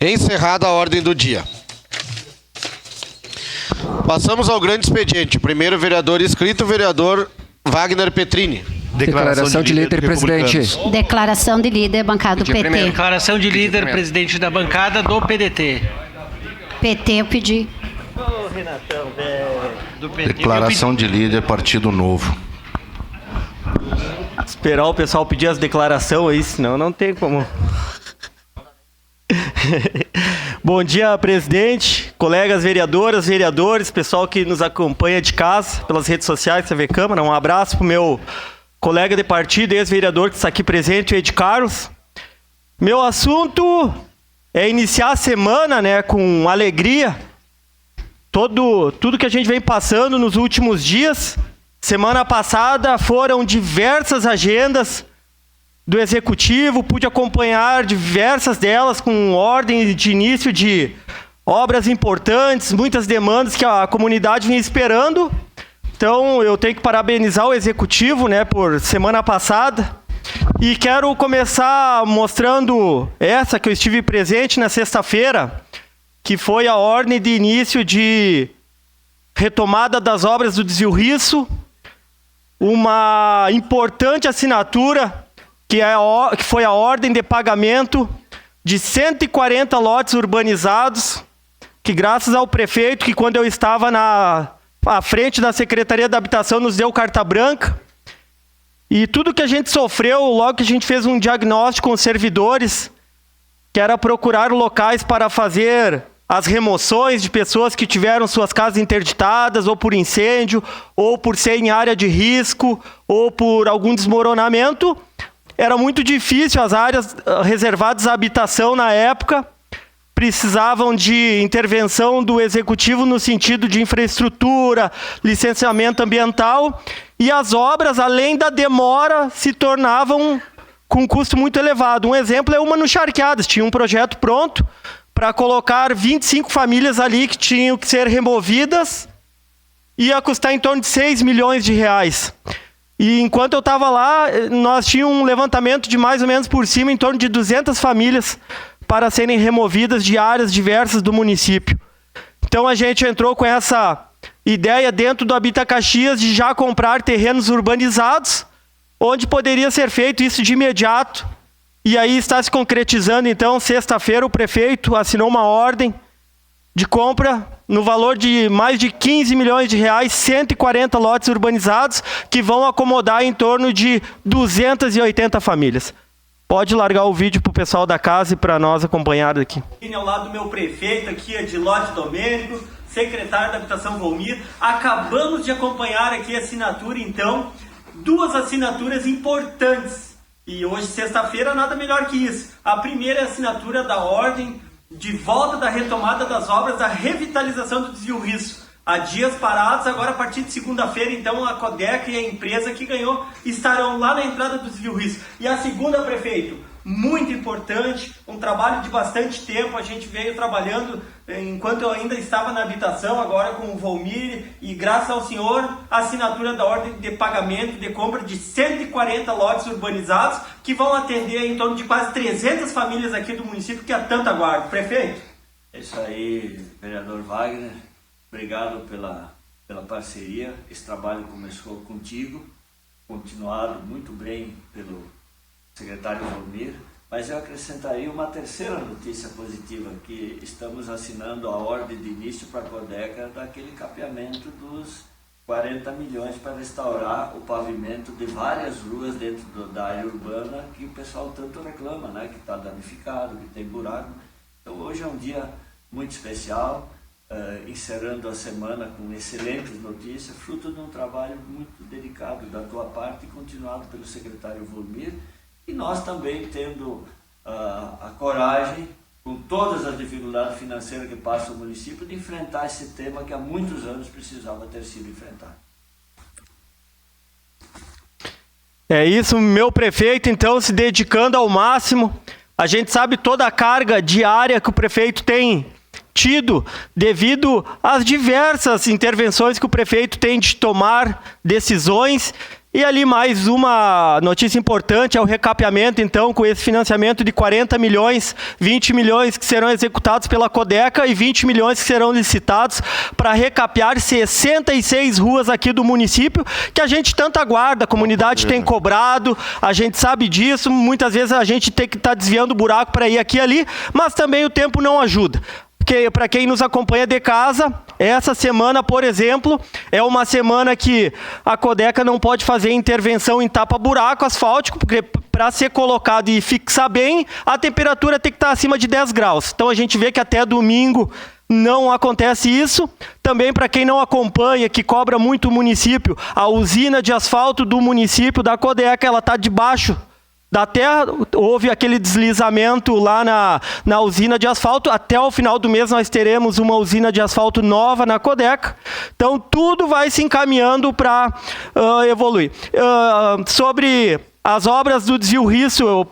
Encerrada a ordem do dia. Passamos ao grande expediente. Primeiro vereador inscrito, vereador Wagner Petrini. Declaração de líder, presidente. Declaração de líder, bancada do PT. Declaração de líder, presidente da bancada do PDT. PT, eu pedi. Do PT. Declaração de líder, Partido Novo. Esperar o pessoal pedir as declarações aí, senão não tem como. Bom dia, presidente, colegas vereadoras, vereadores, pessoal que nos acompanha de casa, pelas redes sociais, TV Câmara. Um abraço para o meu colega de partido, ex-vereador que está aqui presente, o Ed Carlos. Meu assunto é iniciar a semana, né, com alegria. Tudo que a gente vem passando nos últimos dias. Semana passada foram diversas agendas do Executivo, pude acompanhar diversas delas com ordem de início de obras importantes, muitas demandas que a comunidade vinha esperando. Então, eu tenho que parabenizar o Executivo, né, por semana passada. E quero começar mostrando essa que eu estive presente na sexta-feira, que foi a ordem de início de retomada das obras do Desvio Risso, uma importante assinatura que foi a ordem de pagamento de 140 lotes urbanizados, que graças ao prefeito, que quando eu estava à frente da Secretaria da Habitação, nos deu carta branca. E tudo que a gente sofreu, logo que a gente fez um diagnóstico com os servidores, que era procurar locais para fazer as remoções de pessoas que tiveram suas casas interditadas, ou por incêndio, ou por ser em área de risco, ou por algum desmoronamento. Era muito difícil, as áreas reservadas à habitação na época precisavam de intervenção do Executivo no sentido de infraestrutura, licenciamento ambiental, e as obras, além da demora, se tornavam com um custo muito elevado. Um exemplo é uma no Charqueadas, tinha um projeto pronto para colocar 25 famílias ali que tinham que ser removidas, ia custar em torno de 6 milhões de reais. E enquanto eu estava lá, nós tínhamos um levantamento de mais ou menos por cima, em torno de 200 famílias para serem removidas de áreas diversas do município. Então a gente entrou com essa ideia dentro do Habita Caxias de já comprar terrenos urbanizados, onde poderia ser feito isso de imediato. E aí está se concretizando, então, sexta-feira o prefeito assinou uma ordem de compra no valor de mais de 15 milhões de reais, 140 lotes urbanizados, que vão acomodar em torno de 280 famílias. Pode largar o vídeo para o pessoal da casa e para nós acompanhar aqui. Ao lado do meu prefeito aqui, Edilote Domênico, secretário da Habitação Volmir, acabamos de acompanhar aqui a assinatura, então, duas assinaturas importantes. E hoje, sexta-feira, nada melhor que isso. A primeira é a assinatura da ordem de volta da retomada das obras da revitalização do Desvio Risso. Há dias parados, agora a partir de segunda-feira, então, a Codeca e a empresa que ganhou estarão lá na entrada do Desvio Risso. E a segunda, prefeito, muito importante, um trabalho de bastante tempo, a gente veio trabalhando enquanto eu ainda estava na habitação, agora com o Volmir, e graças ao senhor, a assinatura da ordem de pagamento de compra de 140 lotes urbanizados, que vão atender em torno de quase 300 famílias aqui do município que há tanto aguardo. Prefeito? É isso aí, vereador Wagner, obrigado pela parceria. Esse trabalho começou contigo, continuado muito bem pelo secretário Volmir, mas eu acrescentaria uma terceira notícia positiva, que estamos assinando a ordem de início para a Codeca daquele capeamento dos 40 milhões para restaurar o pavimento de várias ruas dentro da área urbana que o pessoal tanto reclama, né, que está danificado, que tem buraco. Então hoje é um dia muito especial, encerrando a semana com excelentes notícias, fruto de um trabalho muito dedicado da tua parte e continuado pelo secretário Volmir. E nós também tendo a coragem, com todas as dificuldades financeiras que passa o município, de enfrentar esse tema que há muitos anos precisava ter sido enfrentado. É isso, meu prefeito, então, se dedicando ao máximo. A gente sabe toda a carga diária que o prefeito tem tido devido às diversas intervenções que o prefeito tem de tomar decisões. E ali mais uma notícia importante, é o recapeamento, então, com esse financiamento de 40 milhões, 20 milhões que serão executados pela Codeca e 20 milhões que serão licitados para recapear 66 ruas aqui do município, que a gente tanto aguarda, a comunidade tem cobrado, a gente sabe disso, muitas vezes a gente tem que estar desviando o buraco para ir aqui e ali, mas também o tempo não ajuda. Porque, para quem nos acompanha de casa, essa semana, por exemplo, é uma semana que a Codeca não pode fazer intervenção em tapa-buraco asfáltico, porque para ser colocado e fixar bem, a temperatura tem que estar acima de 10 graus. Então a gente vê que até domingo não acontece isso. Também, para quem não acompanha, que cobra muito o município, a usina de asfalto do município, da Codeca, ela está debaixo da terra, houve aquele deslizamento lá na usina de asfalto. Até o final do mês nós teremos uma usina de asfalto nova na Codeca. Então tudo vai se encaminhando para evoluir. Sobre as obras do desvio Risso, eu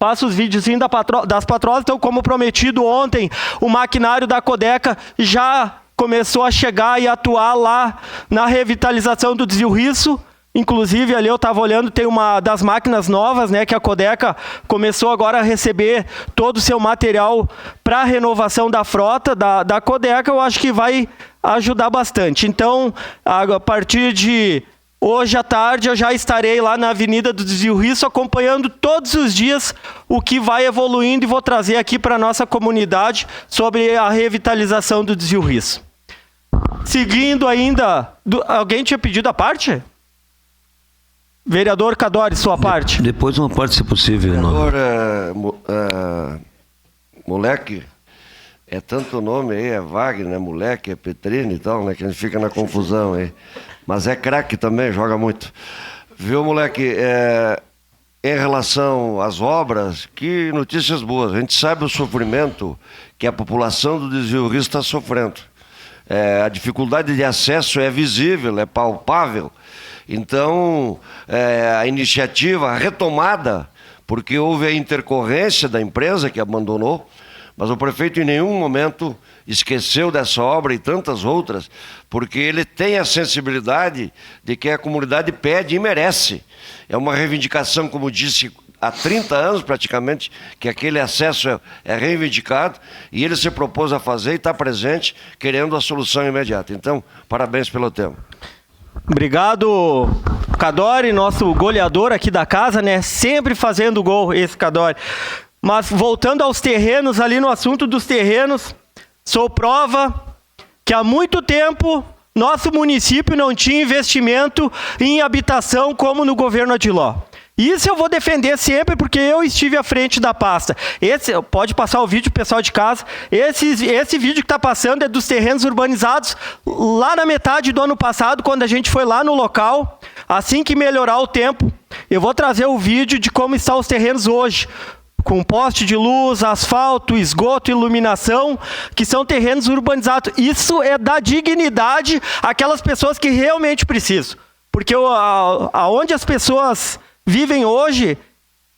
passo os videozinhos das patroas. Então, como prometido ontem, o maquinário da Codeca já começou a chegar e atuar lá na revitalização do desvio Risso. Inclusive, ali eu estava olhando, tem uma das máquinas novas, né, que a Codeca começou agora a receber todo o seu material para a renovação da frota da Codeca. Eu acho que vai ajudar bastante. Então, a partir de hoje à tarde, eu já estarei lá na Avenida do Desvio Risso, acompanhando todos os dias o que vai evoluindo, e vou trazer aqui para a nossa comunidade sobre a revitalização do Desvio Risso. Seguindo ainda... Alguém tinha pedido a parte? Vereador Cadori, sua parte. Depois uma parte, se possível. Vereador, moleque, é tanto nome aí, é Wagner, é moleque, é Petrini e tal, né, que a gente fica na confusão aí. Mas é craque também, joga muito. Viu, moleque, em relação às obras, que notícias boas. A gente sabe o sofrimento que a população do Desvio Risso está sofrendo. A dificuldade de acesso é visível, é palpável. Então, a iniciativa, a retomada, porque houve a intercorrência da empresa que abandonou, mas o prefeito em nenhum momento esqueceu dessa obra e tantas outras, porque ele tem a sensibilidade de que a comunidade pede e merece. É uma reivindicação, como disse, há 30 anos praticamente, que aquele acesso é reivindicado, e ele se propôs a fazer e está presente, querendo a solução imediata. Então, parabéns pelo tempo. Obrigado, Cadori, nosso goleador aqui da casa, né? Sempre fazendo gol, esse Cadori. Mas voltando aos terrenos, ali no assunto dos terrenos, sou prova que há muito tempo nosso município não tinha investimento em habitação como no governo Adiló. Isso eu vou defender sempre, porque eu estive à frente da pasta. Pode passar o vídeo, pessoal de casa. Esse vídeo que está passando é dos terrenos urbanizados lá na metade do ano passado, quando a gente foi lá no local. Assim que melhorar o tempo, eu vou trazer o vídeo de como estão os terrenos hoje, com poste de luz, asfalto, esgoto, iluminação, que são terrenos urbanizados. Isso é dar dignidade àquelas pessoas que realmente precisam. Porque aonde as pessoas vivem hoje,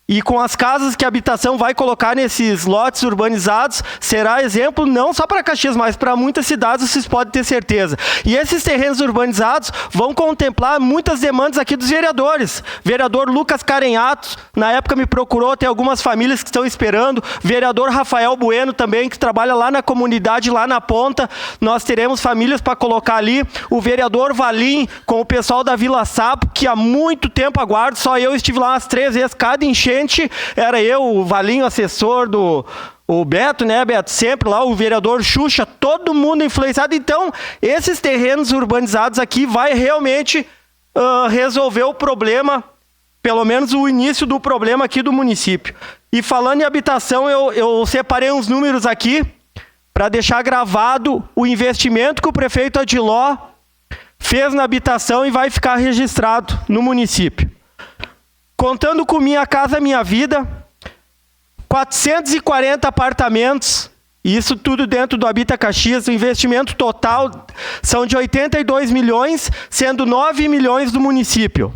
e com as casas que a habitação vai colocar nesses lotes urbanizados, será exemplo não só para Caxias, mas para muitas cidades, vocês podem ter certeza. E esses terrenos urbanizados vão contemplar muitas demandas aqui dos vereadores. Vereador Lucas Carenhato, na época me procurou, tem algumas famílias que estão esperando. Vereador Rafael Bueno também, que trabalha lá na comunidade, lá na ponta. Nós teremos famílias para colocar ali. O vereador Valim, com o pessoal da Vila Sapo, que há muito tempo aguardo, só eu estive lá umas 3 vezes, cada enchente era eu, o Valinho, assessor o Beto, né, Beto? Sempre lá, o vereador Xuxa, todo mundo influenciado. Então, esses terrenos urbanizados aqui vai realmente resolver o problema, pelo menos o início do problema aqui do município. E falando em habitação, eu separei uns números aqui para deixar gravado o investimento que o prefeito Adiló fez na habitação e vai ficar registrado no município. Contando com Minha Casa Minha Vida, 440 apartamentos, isso tudo dentro do Habita Caxias. O investimento total são de 82 milhões, sendo 9 milhões do município.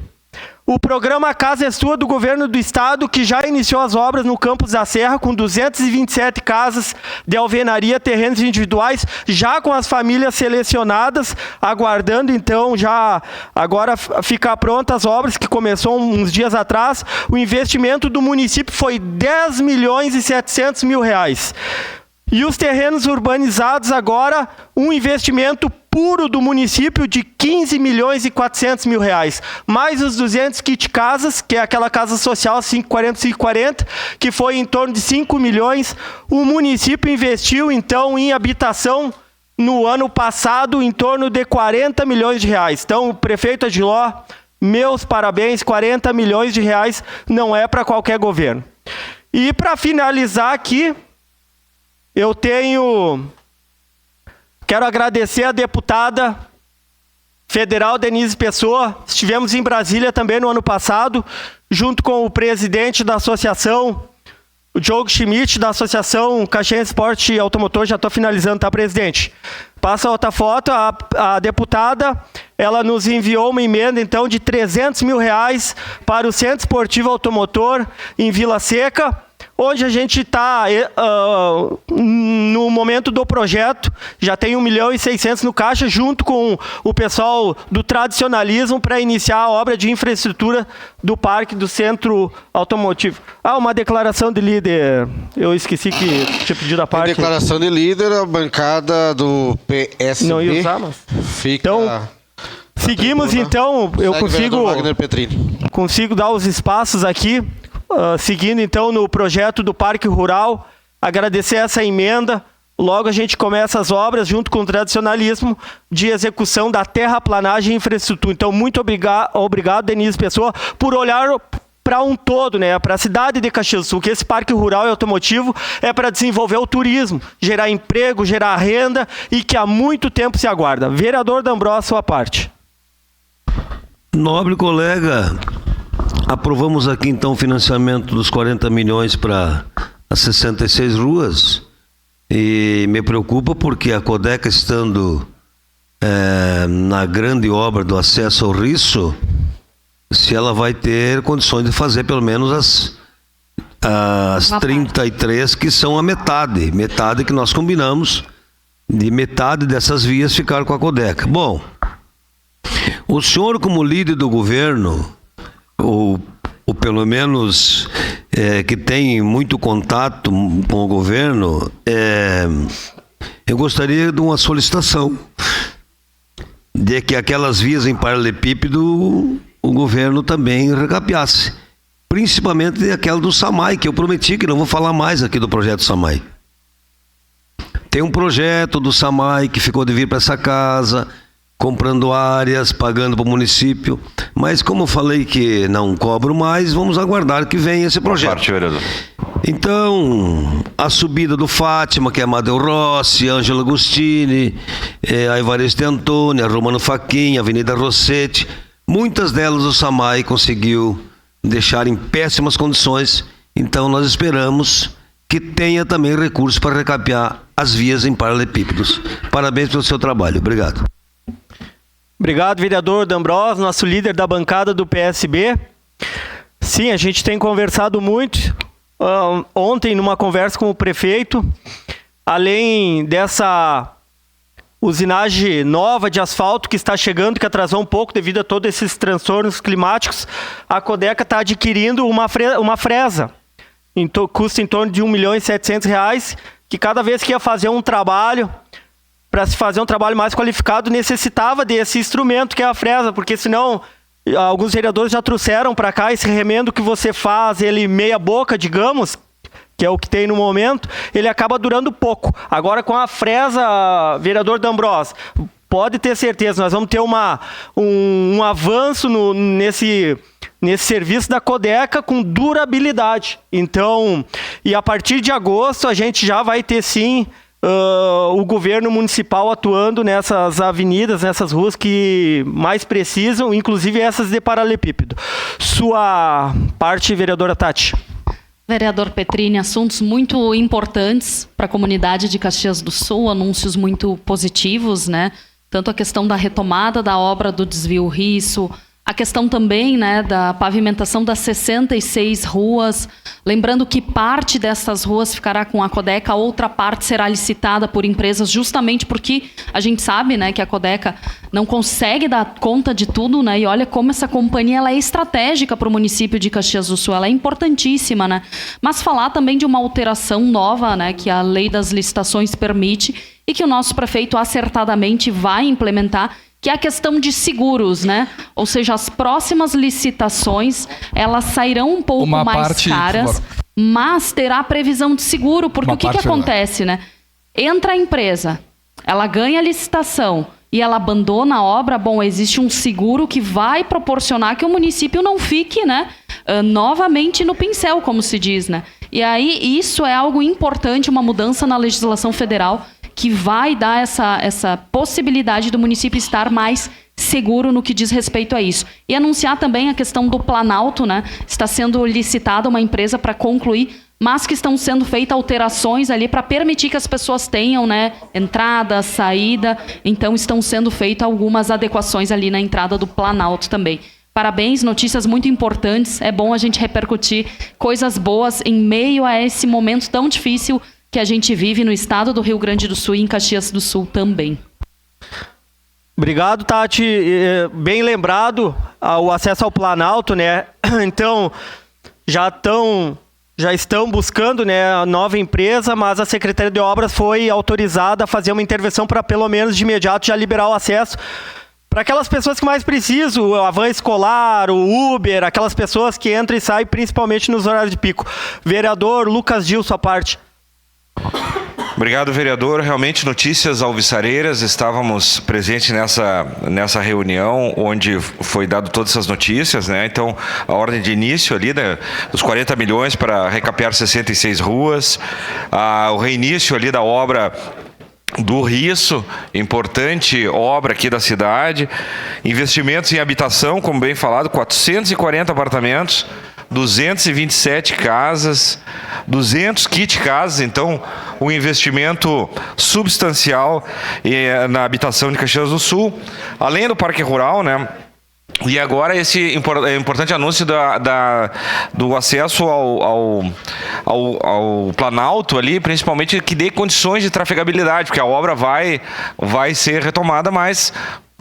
O programa Casa é Sua do Governo do Estado, que já iniciou as obras no Campos da Serra, com 227 casas de alvenaria, terrenos individuais, já com as famílias selecionadas, aguardando então já agora ficar prontas as obras, que começou uns dias atrás. O investimento do município foi 10 milhões e 700 mil reais. E os terrenos urbanizados agora, um investimento puro do município de 15 milhões e 400 mil reais. Mais os 200 kit casas, que é aquela casa social 540, que foi em torno de 5 milhões. O município investiu, então, em habitação no ano passado em torno de 40 milhões de reais. Então, o prefeito Adiló, meus parabéns, 40 milhões de reais não é para qualquer governo. E para finalizar aqui, eu quero agradecer a deputada federal Denise Pessoa. Estivemos em Brasília também no ano passado, junto com o presidente da associação, o Diogo Schmidt, da Associação Caxiense Esporte Automotor. Já estou finalizando, tá, presidente? Passa outra foto. A deputada, ela nos enviou uma emenda, então, de 300 mil reais para o Centro Esportivo Automotor em Vila Seca, onde a gente está no momento do projeto, já tem 1 milhão e 600 no caixa, junto com o pessoal do tradicionalismo, para iniciar a obra de infraestrutura do parque do Centro Automotivo. Uma declaração de líder, eu esqueci que tinha pedido a parte. Declaração de líder, a bancada do PSB. Não ia usar, mas... Fica... Então, seguimos, então, eu consigo dar os espaços aqui. Seguindo então no projeto do Parque Rural, agradecer essa emenda. Logo a gente começa as obras junto com o tradicionalismo de execução da terraplanagem e infraestrutura. Então, muito obrigado, Denise Pessoa, por olhar para um todo, né, para a cidade de Caxias do Sul, que esse Parque Rural e Automotivo é para desenvolver o turismo, gerar emprego, gerar renda, e que há muito tempo se aguarda. Vereador D'Ambrosio, sua parte. Nobre colega, aprovamos aqui então o financiamento dos 40 milhões para as 66 ruas, e me preocupa porque a Codeca, estando na grande obra do acesso ao Risso, se ela vai ter condições de fazer pelo menos as 33 que são a metade que nós combinamos, de metade dessas vias ficar com a Codeca. Bom, o senhor, como líder do governo, ou pelo menos que tem muito contato com o governo, eu gostaria de uma solicitação de que aquelas vias em paralelepípedo o governo também recapeasse, principalmente aquela do SAMAI, que eu prometi que não vou falar mais aqui do projeto SAMAI. Tem um projeto do SAMAI que ficou de vir para essa casa, comprando áreas, pagando para o município, mas como eu falei que não cobro mais, vamos aguardar que venha esse projeto. Parte, vereador. Então, a subida do Fátima, que é Amadeu Rossi, Ângelo Agostini, a Evaristo de Antônio, a Romano Faquinha, a Avenida Rossetti, muitas delas o SAMAI conseguiu deixar em péssimas condições, então nós esperamos que tenha também recursos para recapear as vias em paralelepípedos. Parabéns pelo seu trabalho. Obrigado. Obrigado, vereador D'Ambrosio, nosso líder da bancada do PSB. Sim, a gente tem conversado muito. Ontem, numa conversa com o prefeito, além dessa usinagem nova de asfalto que está chegando, que atrasou um pouco devido a todos esses transtornos climáticos, a Codeca está adquirindo uma fresa. Custa em torno de R$ 1 milhão e 700 reais, que cada vez que ia fazer um trabalho, para se fazer um trabalho mais qualificado, necessitava desse instrumento que é a fresa, porque senão alguns vereadores já trouxeram para cá esse remendo que você faz, ele meia boca, digamos, que é o que tem no momento, ele acaba durando pouco. Agora com a fresa, vereador D'Ambrosio, pode ter certeza, nós vamos ter um avanço nesse serviço da Codeca com durabilidade. Então, e a partir de agosto a gente já vai ter sim o governo municipal atuando nessas avenidas, nessas ruas que mais precisam, inclusive essas de paralelepípedo. Sua parte, vereadora Tati. Vereador Petrini, assuntos muito importantes para a comunidade de Caxias do Sul, anúncios muito positivos, né? Tanto a questão da retomada da obra do desvio Risso, A questão também, né, da pavimentação das 66 ruas. Lembrando que parte dessas ruas ficará com a Codeca, outra parte será licitada por empresas, justamente porque a gente sabe, né, que a Codeca não consegue dar conta de tudo, né? E olha como essa companhia ela é estratégica para o município de Caxias do Sul, ela é importantíssima, né? Mas falar também de uma alteração nova, né, que a lei das licitações permite e que o nosso prefeito acertadamente vai implementar, que é a questão de seguros, né? Ou seja, as próximas licitações, elas sairão um pouco mais caras, mas terá previsão de seguro, porque o que acontece, né? Entra a empresa, ela ganha a licitação e ela abandona a obra, bom, existe um seguro que vai proporcionar que o município não fique, né, novamente no pincel, como se diz, né? E aí isso é algo importante, uma mudança na legislação federal, que vai dar essa possibilidade do município estar mais seguro no que diz respeito a isso. E anunciar também a questão do Planalto, né? Está sendo licitada uma empresa para concluir, mas que estão sendo feitas alterações ali para permitir que as pessoas tenham, né, entrada, saída. Então estão sendo feitas algumas adequações ali na entrada do Planalto também. Parabéns, notícias muito importantes. É bom a gente repercutir coisas boas em meio a esse momento tão difícil que a gente vive no estado do Rio Grande do Sul e em Caxias do Sul também. Obrigado, Tati. Bem lembrado, o acesso ao Planalto, né? Então, já estão buscando, né, a nova empresa, mas a Secretaria de Obras foi autorizada a fazer uma intervenção para, pelo menos de imediato, já liberar o acesso para aquelas pessoas que mais precisam, a van escolar, o Uber, aquelas pessoas que entram e saem, principalmente nos horários de pico. Vereador Lucas Gil, sua parte. Obrigado, vereador. Realmente, notícias alvissareiras. Estávamos presentes nessa reunião onde foi dado todas essas notícias, né? Então, a ordem de início ali, né, dos 40 milhões para recapear 66 ruas, o reinício ali da obra do Risso, importante obra aqui da cidade, investimentos em habitação, como bem falado, 440 apartamentos, 227 casas, 200 kit casas, então um investimento substancial na habitação de Caxias do Sul, além do Parque Rural, né? E agora esse importante anúncio do acesso ao Planalto ali, principalmente que dê condições de trafegabilidade, porque a obra vai ser retomada, mas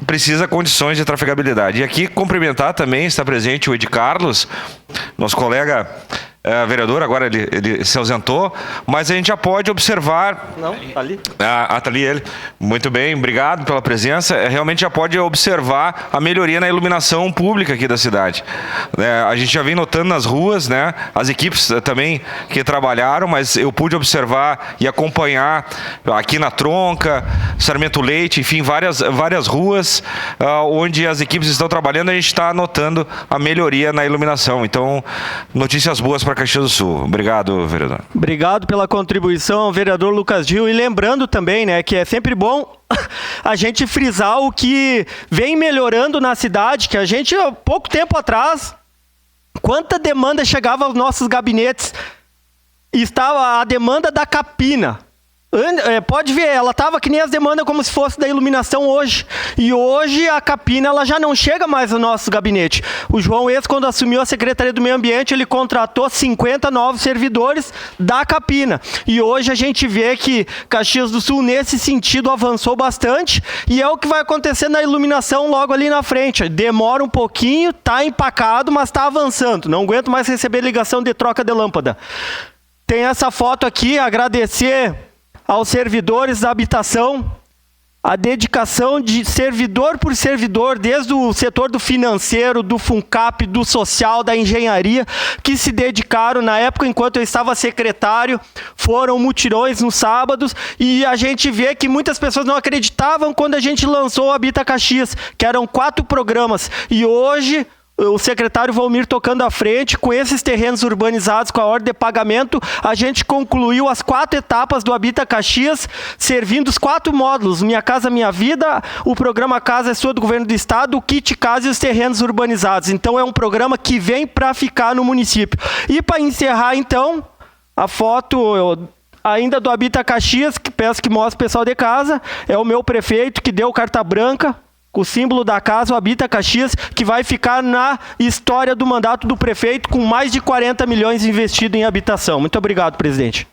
precisa condições de trafegabilidade. E aqui cumprimentar também, está presente o Ed Carlos, nosso colega vereador, agora ele se ausentou, mas a gente já pode observar... Não, está ali. Está ali ele. Muito bem, obrigado pela presença. Realmente já pode observar a melhoria na iluminação pública aqui da cidade. A gente já vem notando nas ruas, né, as equipes também que trabalharam, mas eu pude observar e acompanhar aqui na Tronca, Sarmento Leite, enfim, várias ruas onde as equipes estão trabalhando, a gente está notando a melhoria na iluminação. Então, notícias boas para Caxias do Sul. Obrigado, vereador. Obrigado pela contribuição, vereador Lucas Gil. E lembrando também, né, que é sempre bom a gente frisar o que vem melhorando na cidade, que a gente, há pouco tempo atrás, quanta demanda chegava aos nossos gabinetes, estava a demanda da capina. Pode ver, ela estava que nem as demandas como se fosse da iluminação hoje. E hoje a capina ela já não chega mais no nosso gabinete. O João Ex, quando assumiu a Secretaria do Meio Ambiente, ele contratou 50 novos servidores da capina. E hoje a gente vê que Caxias do Sul, nesse sentido, avançou bastante. E é o que vai acontecer na iluminação logo ali na frente. Demora um pouquinho, está empacado, mas está avançando. Não aguento mais receber ligação de troca de lâmpada. Tem essa foto aqui, agradecer aos servidores da habitação, a dedicação de servidor por servidor, desde o setor do financeiro, do FUNCAP, do social, da engenharia, que se dedicaram na época, enquanto eu estava secretário, foram mutirões nos sábados, e a gente vê que muitas pessoas não acreditavam quando a gente lançou o Habita Caxias, que eram 4 programas, e hoje o secretário Valmir tocando à frente, com esses terrenos urbanizados, com a ordem de pagamento, a gente concluiu as 4 etapas do Habita Caxias, servindo os 4 módulos: Minha Casa Minha Vida, o programa Casa é Sua do Governo do Estado, o Kit Casa e os terrenos urbanizados. Então é um programa que vem para ficar no município. E para encerrar, então, a foto ainda do Habita Caxias, que peço que mostre o pessoal de casa, é o meu prefeito que deu carta branca, com o símbolo da casa, o Habita Caxias, que vai ficar na história do mandato do prefeito com mais de 40 milhões investidos em habitação. Muito obrigado, presidente.